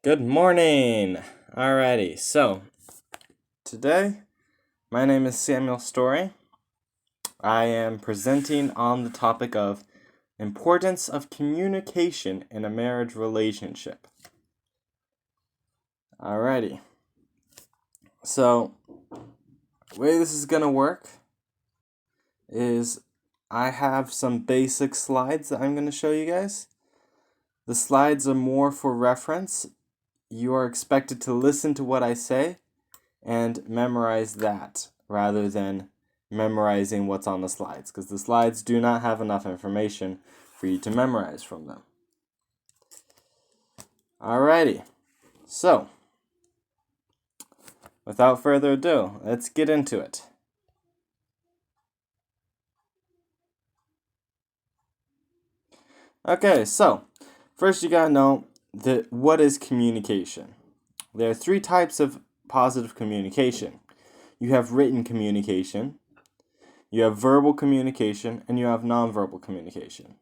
Good morning! Alrighty, so today my name is Samuel Story. I am presenting on the topic of importance of communication in a marriage relationship. Alrighty, so the way this is gonna work is I have some basic slides that I'm gonna show you guys. The slides are more for reference. You are expected to listen to what I say and memorize that rather than memorizing what's on the slides, because the slides do not have enough information for you to memorize from them. Alrighty, so without further ado, let's get into it. Okay, so first you gotta know that what is communication. There are three types of positive communication. You have written communication, you have verbal communication, and you have nonverbal communication.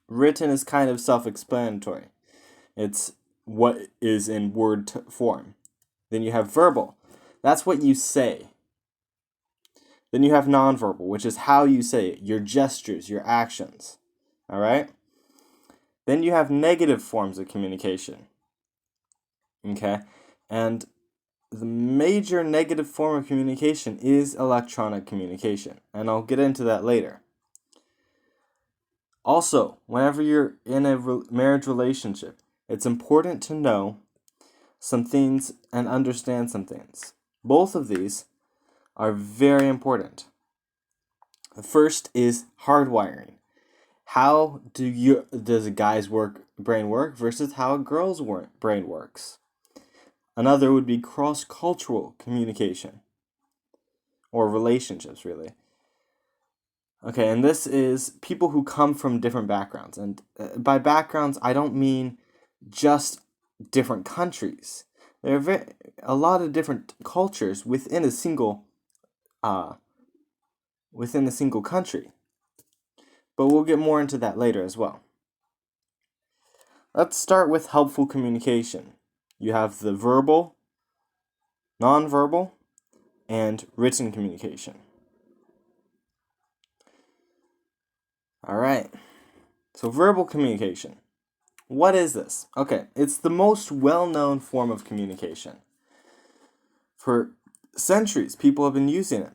Written is kind of self-explanatory. It's what is in word form. Then you have verbal. That's what you say. Then you have nonverbal, which is how you say it, your gestures, your actions. All right? Then you have negative forms of communication. Okay? And the major negative form of communication is electronic communication, and I'll get into that later. Also, whenever you're in a marriage relationship, it's important to know some things and understand some things. Both of these are very important. The first is hardwiring. How does a guy's brain work versus how a girl's brain works? Another would be cross-cultural communication, or relationships, really. Okay, and this is people who come from different backgrounds. And by backgrounds, I don't mean just different countries. There are a lot of different cultures within a single country. But we'll get more into that later as well. Let's start with helpful communication. You have the verbal, nonverbal, and written communication. All right. So verbal communication. What is this? Okay, it's the most well-known form of communication. For centuries, people have been using it.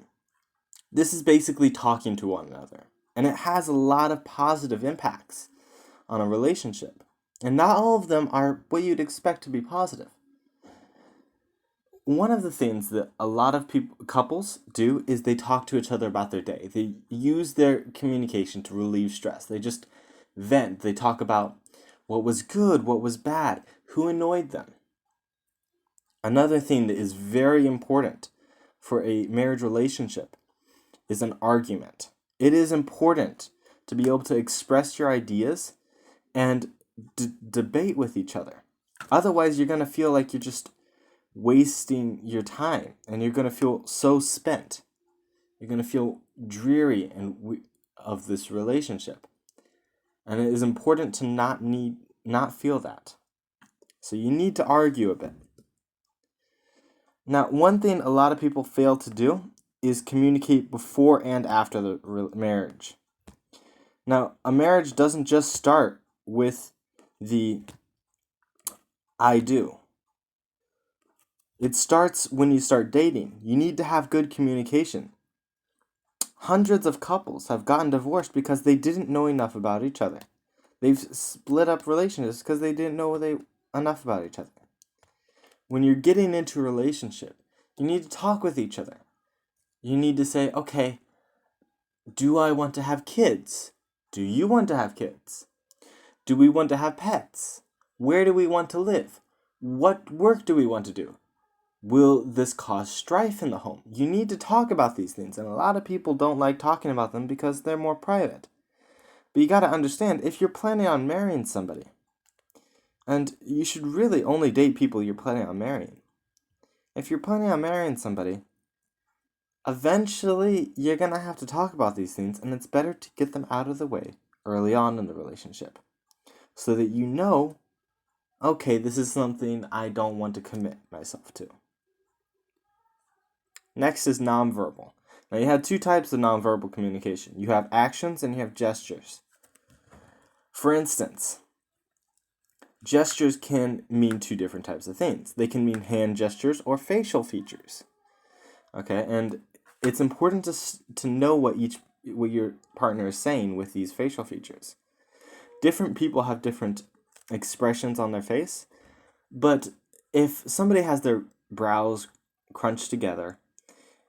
This is basically talking to one another, and it has a lot of positive impacts on a relationship. And not all of them are what you'd expect to be positive. One of the things that a lot of couples do is they talk to each other about their day. They use their communication to relieve stress. They just vent. They talk about what was good, what was bad, who annoyed them. Another thing that is very important for a marriage relationship is an argument. It is important to be able to express your ideas and debate with each other. Otherwise, you're going to feel like you're just wasting your time, and you're going to feel so spent. You're going to feel dreary of this relationship. And it is important to not feel that. So you need to argue a bit. Now, one thing a lot of people fail to do is communicate before and after the marriage. Now, a marriage doesn't just start with the I do. It starts when you start dating. You need to have good communication. Hundreds of couples have gotten divorced because they didn't know enough about each other. They've split up relationships because they didn't know enough about each other. When you're getting into a relationship, you need to talk with each other. You need to say, okay, do I want to have kids? Do you want to have kids? Do we want to have pets? Where do we want to live? What work do we want to do? Will this cause strife in the home? You need to talk about these things, and a lot of people don't like talking about them because they're more private. But you got to understand, if you're planning on marrying somebody, and you should really only date people you're planning on marrying. If you're planning on marrying somebody, eventually you're going to have to talk about these things, and it's better to get them out of the way early on in the relationship so that you know okay, this is something I don't want to commit myself to. Next is nonverbal. Now, you have two types of nonverbal communication. You have actions and you have gestures. For instance, gestures can mean two different types of things. They can mean hand gestures or facial features. Okay, and it's important to know what your partner is saying with these facial features. Different people have different expressions on their face, but if somebody has their brows crunched together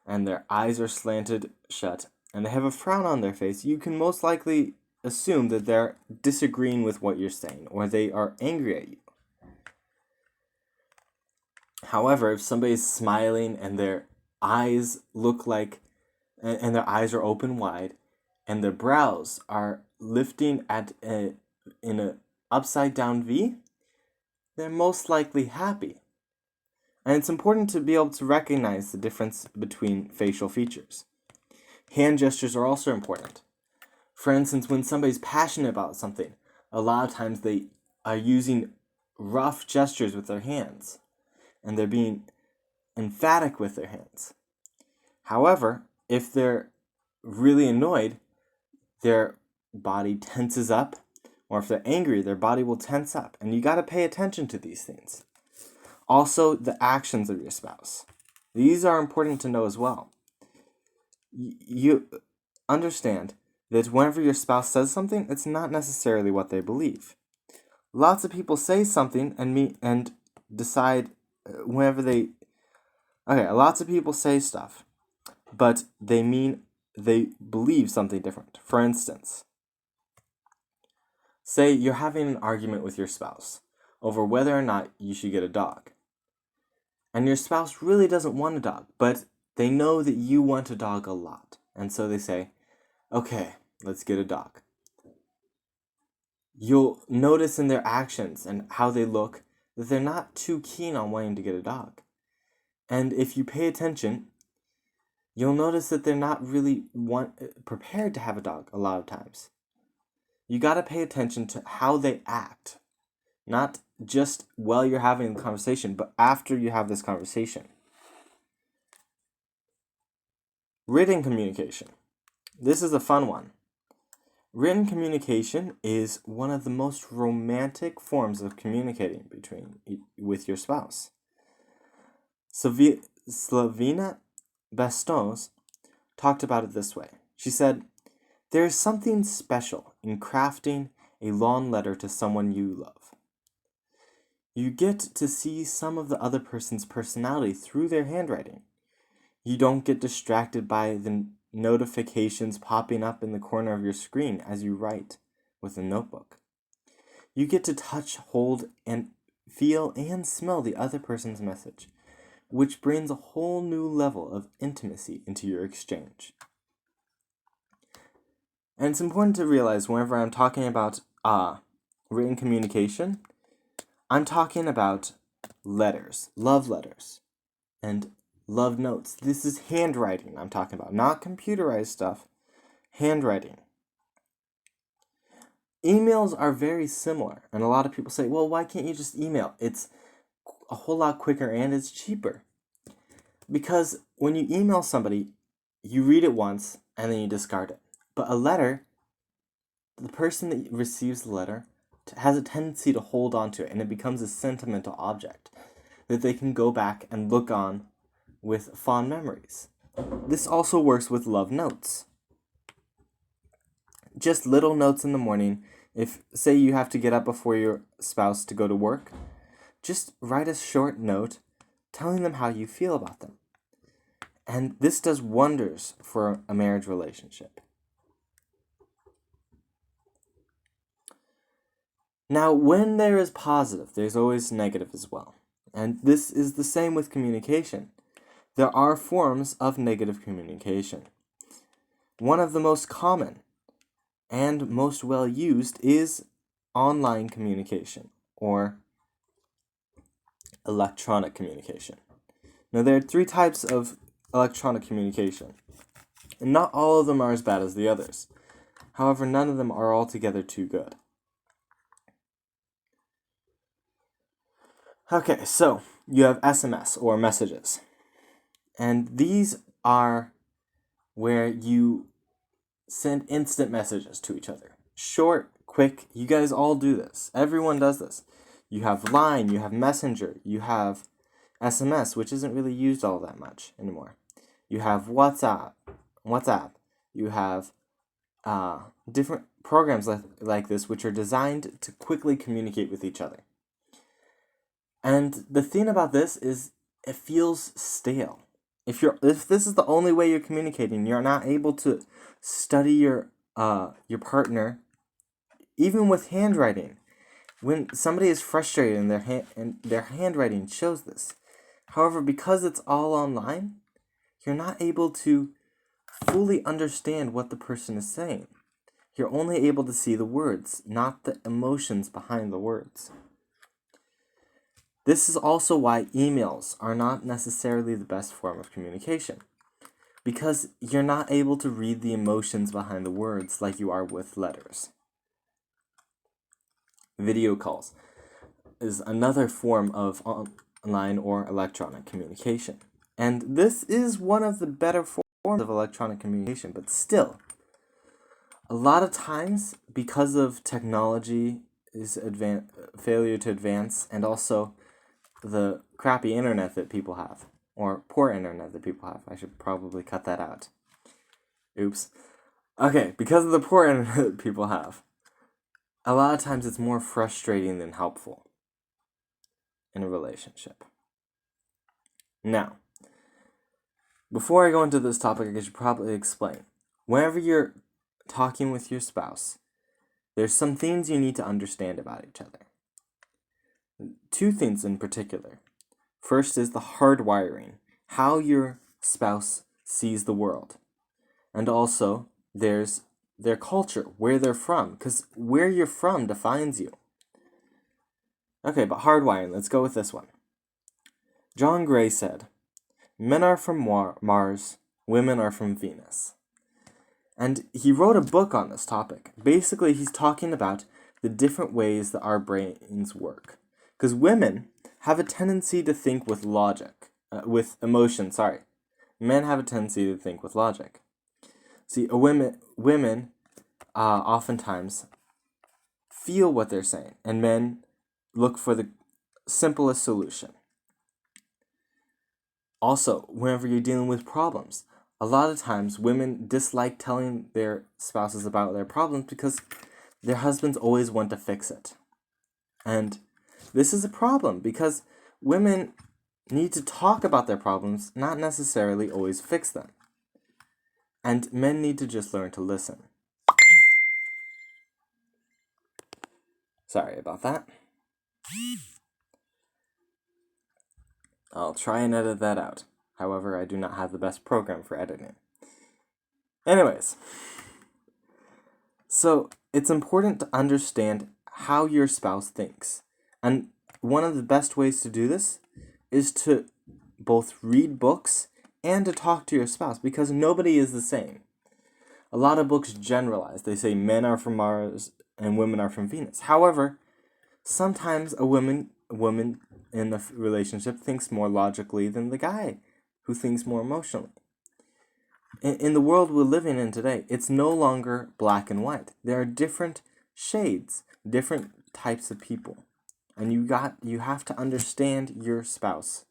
and their eyes are slanted shut and they have a frown on their face, you can most likely assume that they're disagreeing with what you're saying or they are angry at you. However, if somebody's smiling and their eyes look like, and their eyes are open wide, and their brows are lifting in a upside down V, they're most likely happy. And it's important to be able to recognize the difference between facial features. Hand gestures are also important. For instance, when somebody's passionate about something, a lot of times they are using rough gestures with their hands, and they're being emphatic with their hands. However, if they're really annoyed, their body tenses up, or if they're angry, their body will tense up, and you got to pay attention to these things. Also, the actions of your spouse. These are important to know as well. You understand that whenever your spouse says something, it's not necessarily what they believe. Lots of people say something and decide whenever they. Okay, lots of people say stuff, but they believe something different. For instance, say you're having an argument with your spouse over whether or not you should get a dog. And your spouse really doesn't want a dog, but they know that you want a dog a lot. And so they say, okay, let's get a dog. You'll notice in their actions and how they look that they're not too keen on wanting to get a dog. And if you pay attention, you'll notice that they're not really prepared to have a dog a lot of times. You got to pay attention to how they act, not just while you're having the conversation, but after you have this conversation. Written communication. This is a fun one. Written communication is one of the most romantic forms of communicating with your spouse. Slavina Bastos talked about it this way. She said, "There is something special in crafting a long letter to someone you love. You get to see some of the other person's personality through their handwriting. You don't get distracted by the notifications popping up in the corner of your screen as you write with a notebook. You get to touch, hold, and feel and smell the other person's message, which brings a whole new level of intimacy into your exchange." And it's important to realize whenever I'm talking about written communication, I'm talking about letters, love letters, and love notes. This is handwriting I'm talking about, not computerized stuff, handwriting. Emails are very similar, and a lot of people say, well, why can't you just email? It's a whole lot quicker and it's cheaper. Because when you email somebody, you read it once and then you discard it. But a letter, the person that receives the letter has a tendency to hold on to it, and it becomes a sentimental object that they can go back and look on with fond memories. This also works with love notes. Just little notes in the morning. If, say, you have to get up before your spouse to go to work, just write a short note telling them how you feel about them. And this does wonders for a marriage relationship. Now, when there is positive, there's always negative as well. And this is the same with communication. There are forms of negative communication. One of the most common and most well used is online communication or electronic communication. Now, there are three types of electronic communication, and not all of them are as bad as the others. However, none of them are altogether too good. Okay, so you have SMS or messages. And these are where you send instant messages to each other. Short, quick, you guys all do this. Everyone does this. You have Line, you have Messenger, you have SMS, which isn't really used all that much anymore. You have WhatsApp, you have different programs like this which are designed to quickly communicate with each other. And the thing about this is it feels stale. If this is the only way you're communicating, you're not able to study your partner, even with handwriting. When somebody is frustrated and their handwriting shows this. However, because it's all online, you're not able to fully understand what the person is saying. You're only able to see the words, not the emotions behind the words. This is also why emails are not necessarily the best form of communication, because you're not able to read the emotions behind the words like you are with letters. Video calls is another form of online or electronic communication. And this is one of the better forms of electronic communication, but still, a lot of times, because of technology is failure to advance, and also the crappy internet that people have, or poor internet that people have. I should probably cut that out. Oops. Okay, because of the poor internet that people have, a lot of times it's more frustrating than helpful in a relationship. Now, before I go into this topic, I should probably explain. Whenever you're talking with your spouse, there's some things you need to understand about each other. Two things in particular. First is the hardwiring, how your spouse sees the world. And also, there's their culture, where they're from, because where you're from defines you. Okay, but hardwiring, let's go with this one. John Gray said, "Men are from Mars, women are from Venus." And he wrote a book on this topic. Basically, he's talking about the different ways that our brains work. Because women have a tendency to think with with emotion, sorry. Men have a tendency to think with logic. See, women oftentimes feel what they're saying, and men look for the simplest solution. Also, whenever you're dealing with problems, a lot of times women dislike telling their spouses about their problems because their husbands always want to fix it. And this is a problem because women need to talk about their problems, not necessarily always fix them. And men need to just learn to listen. Sorry about that. I'll try and edit that out. However, I do not have the best program for editing. Anyways, so it's important to understand how your spouse thinks. And one of the best ways to do this is to both read books and to talk to your spouse, because nobody is the same. A lot of books generalize. They say men are from Mars and women are from Venus. However, sometimes a woman in the relationship thinks more logically than the guy who thinks more emotionally. In the world we're living in today, it's no longer black and white. There are different shades, different types of people. And you have to understand your spouse.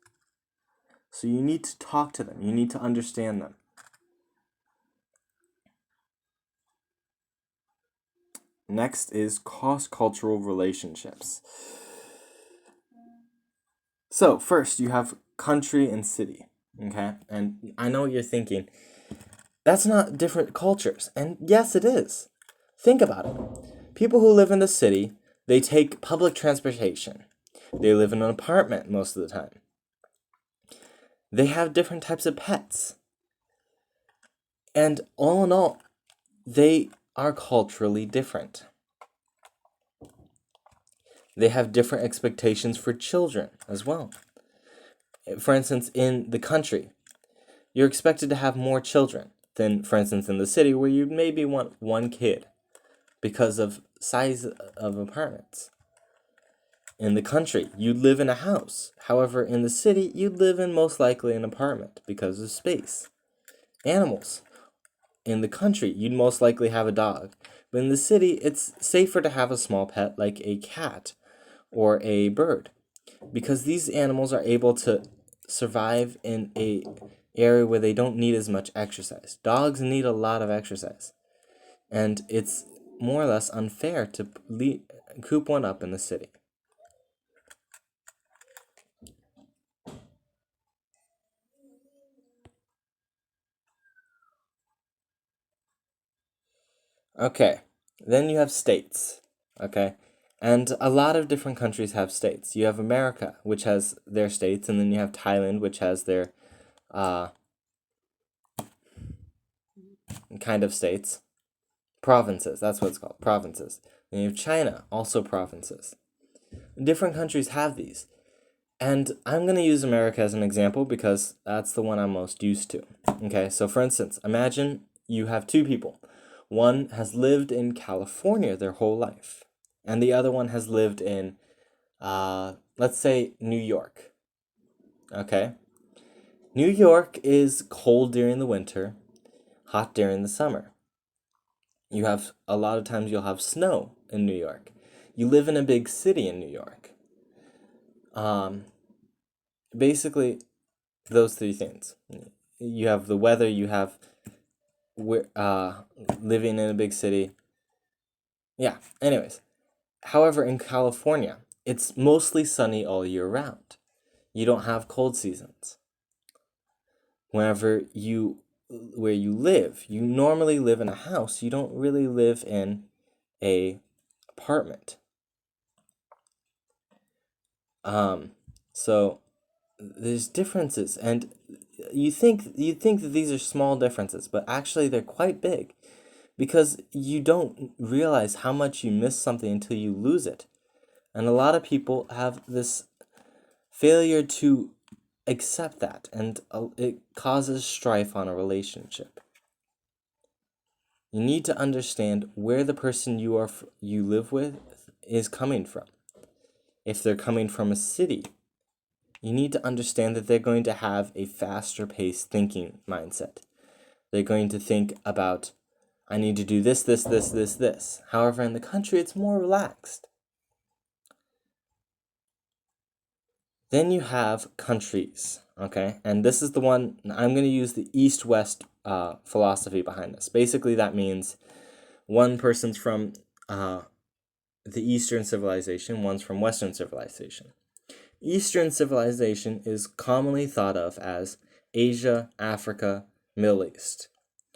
So you need to talk to them. You need to understand them. Next is cross-cultural relationships. So first you have country and city, okay? And I know what you're thinking. That's not different cultures. And yes, it is. Think about it. People who live in the city, they take public transportation. They live in an apartment most of the time. They have different types of pets. And all in all, they are culturally different. They have different expectations for children as well. For instance, in the country, you're expected to have more children than, for instance, in the city where you maybe want one kid because of size of apartments. In the country, you'd live in a house. However, in the city, you'd live in most likely an apartment because of space. Animals. In the country, you'd most likely have a dog. But in the city, it's safer to have a small pet like a cat or a bird because these animals are able to survive in a area where they don't need as much exercise. Dogs need a lot of exercise. And it's more or less unfair to coop one up in the city. Okay, then you have states. Okay, and a lot of different countries have states. You have America, which has their states, and then you have Thailand, which has their uh, kind of states. Provinces, that's what it's called, provinces. Then you have China, also provinces. Different countries have these. And I'm going to use America as an example because that's the one I'm most used to. Okay, so for instance, imagine you have two people. One has lived in California their whole life, and the other one has lived in, let's say, New York. Okay? New York is cold during the winter, hot during the summer. You have a lot of times you'll have snow in New York. You live in a big city in New York. Basically, those three things. You have the weather, you have living in a big city. Yeah, anyways. However, in California, it's mostly sunny all year round. You don't have cold seasons. Where you live, you normally live in a house. You don't really live in a apartment. So there's differences, and you think that these are small differences, but actually they're quite big because you don't realize how much you miss something until you lose it. And a lot of people have this failure to accept that, and it causes strife on a relationship. You need to understand where the person you live with is coming from. If they're coming from a city, you need to understand that they're going to have a faster paced thinking mindset. They're going to think about, I need to do this, this, this, this, this. However, in the country, it's more relaxed. Then you have countries, okay? And this is the one, I'm going to use the East-West philosophy behind this. Basically, that means one person's from the Eastern civilization, one's from Western civilization. Eastern civilization is commonly thought of as Asia, Africa, Middle East.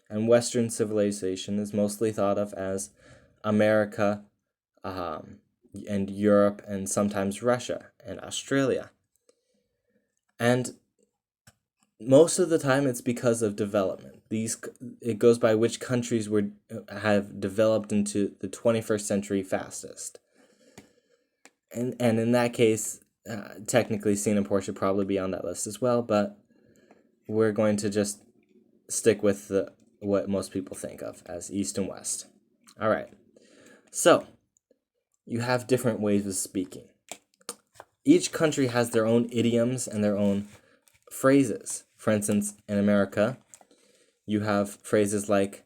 And Western civilization is mostly thought of as America and Europe and sometimes Russia and Australia. And most of the time it's because of development. It goes by which countries have developed into the 21st century fastest. And in that case, technically Singapore should probably be on that list as well, but we're going to just stick with what most people think of as East and West. All right. So, you have different ways of speaking. Each country has their own idioms and their own phrases. For instance, in America, you have phrases like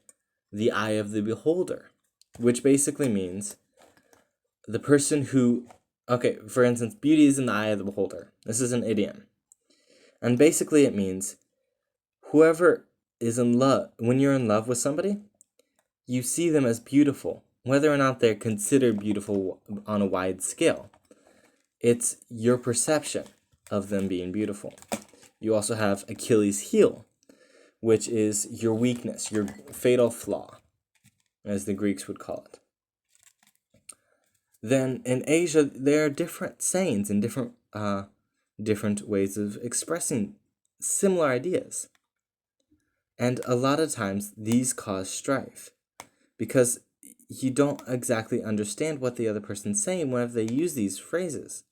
the eye of the beholder, which basically means the person who, okay, for instance, beauty is in the eye of the beholder. This is an idiom. And basically it means whoever is in love, when you're in love with somebody, you see them as beautiful, whether or not they're considered beautiful on a wide scale. It's your perception of them being beautiful. You also have Achilles' heel, which is your weakness, your fatal flaw, as the Greeks would call it. Then in Asia, there are different sayings and different ways of expressing similar ideas. And a lot of times, these cause strife because you don't exactly understand what the other person's saying whenever they use these phrases.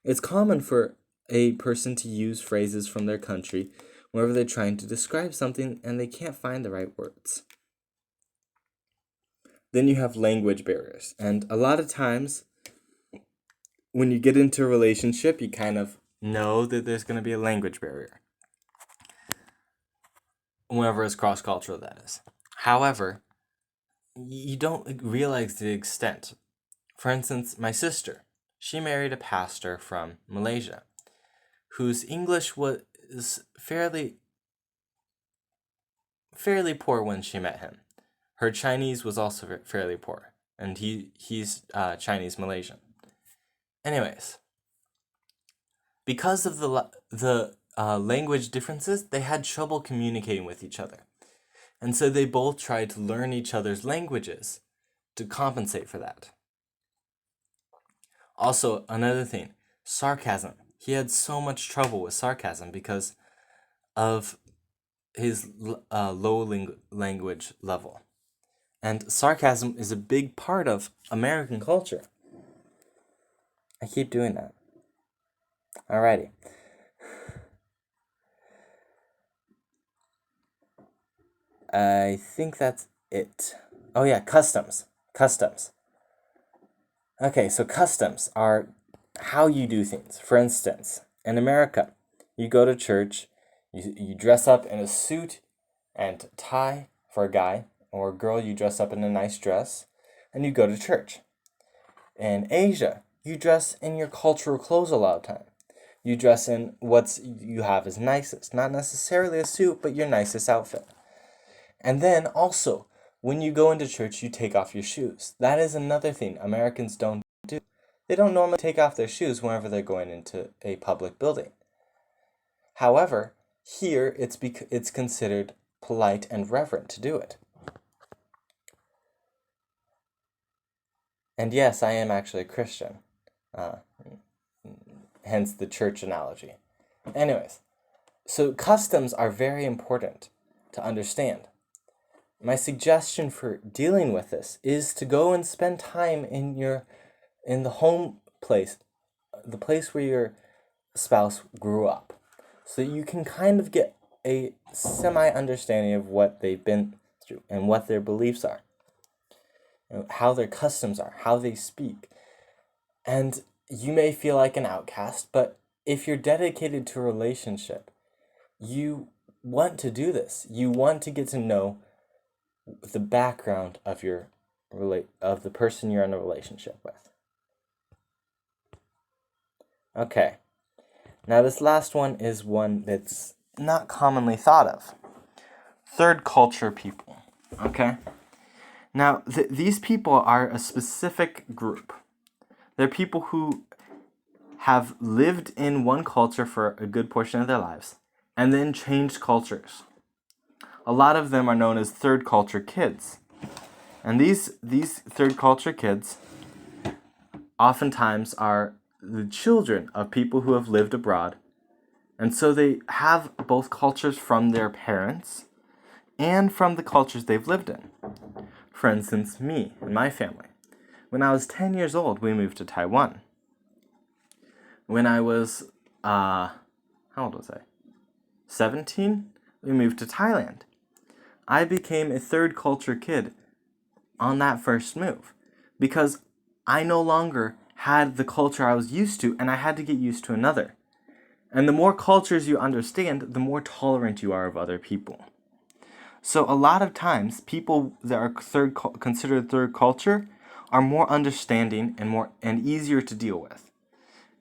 It's common for a person to use phrases from their country whenever they're trying to describe something and they can't find the right words. Then you have language barriers, and a lot of times when you get into a relationship, you kind of know that there's going to be a language barrier. Whenever it's cross-cultural, that is. However, you don't realize the extent. For instance, my sister, she married a pastor from Malaysia, whose English was fairly poor when she met him. Her Chinese was also fairly poor, and he's Chinese Malaysian. Anyways, because of the language differences, they had trouble communicating with each other. And so they both tried to learn each other's languages to compensate for that. Also, another thing, sarcasm. He had so much trouble with sarcasm because of his low language level. And sarcasm is a big part of American culture. I keep doing that. Alrighty. I think that's it. Oh yeah, customs. Okay, so customs are how you do things. For instance, in America, you go to church, you dress up in a suit and tie for a guy, or a girl, you dress up in a nice dress, and you go to church. In Asia, you dress in your cultural clothes a lot of time. You dress in what you have as nicest, not necessarily a suit, but your nicest outfit. And then also, when you go into church, you take off your shoes. That is another thing Americans don't do. They don't normally take off their shoes whenever they're going into a public building. However, here it's considered polite and reverent to do it. And yes, I am actually a Christian. Hence the church analogy. Anyways, so customs are very important to understand. My suggestion for dealing with this is to go and spend time in the home place, the place where your spouse grew up, so you can kind of get a semi-understanding of what they've been through and what their beliefs are, how their customs are, how they speak. And you may feel like an outcast, but if you're dedicated to a relationship, you want to do this. You want to get to know the background of the person you're in a relationship with. Okay. Now this last one is one that's not commonly thought of. Third culture people. Okay? Now, these people are a specific group. They're people who have lived in one culture for a good portion of their lives and then changed cultures. A lot of them are known as third culture kids. And these third culture kids oftentimes are the children of people who have lived abroad. And so they have both cultures from their parents and from the cultures they've lived in. For instance, me and my family. When I was 10 years old, we moved to Taiwan. When I was, how old was I? 17? We moved to Thailand. I became a third culture kid on that first move because I no longer had the culture I was used to, and I had to get used to another. And the more cultures you understand, the more tolerant you are of other people. So a lot of times, people that are considered third culture are more understanding and easier to deal with,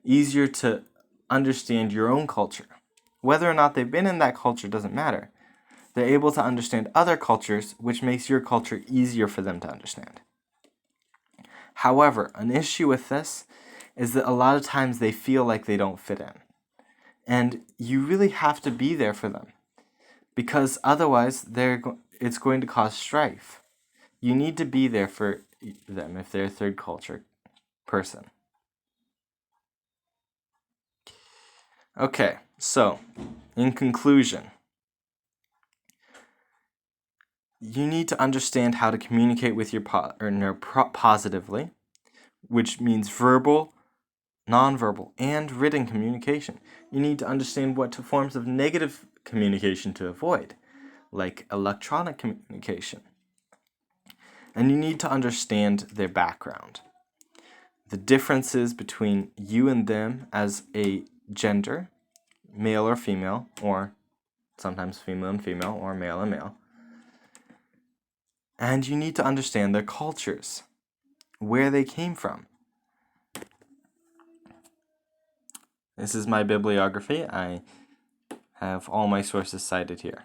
easier to understand your own culture. Whether or not they've been in that culture doesn't matter. They're able to understand other cultures, which makes your culture easier for them to understand. However, an issue with this is that a lot of times they feel like they don't fit in. And you really have to be there for them, because otherwise it's going to cause strife. You need to be there for them if they're a third culture person. Okay, so in conclusion, you need to understand how to communicate with your partner positively, which means verbal, nonverbal, and written communication. You need to understand what forms of negative communication to avoid, like electronic communication. And you need to understand their background. the differences between you and them as a gender, male or female, or sometimes female and female, or male and male. And you need to understand their cultures, where they came from. This is my bibliography. I have all my sources cited here.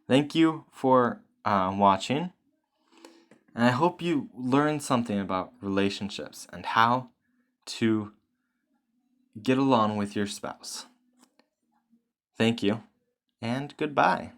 Thank you for watching. And I hope you learned something about relationships and how to get along with your spouse. Thank you, and goodbye.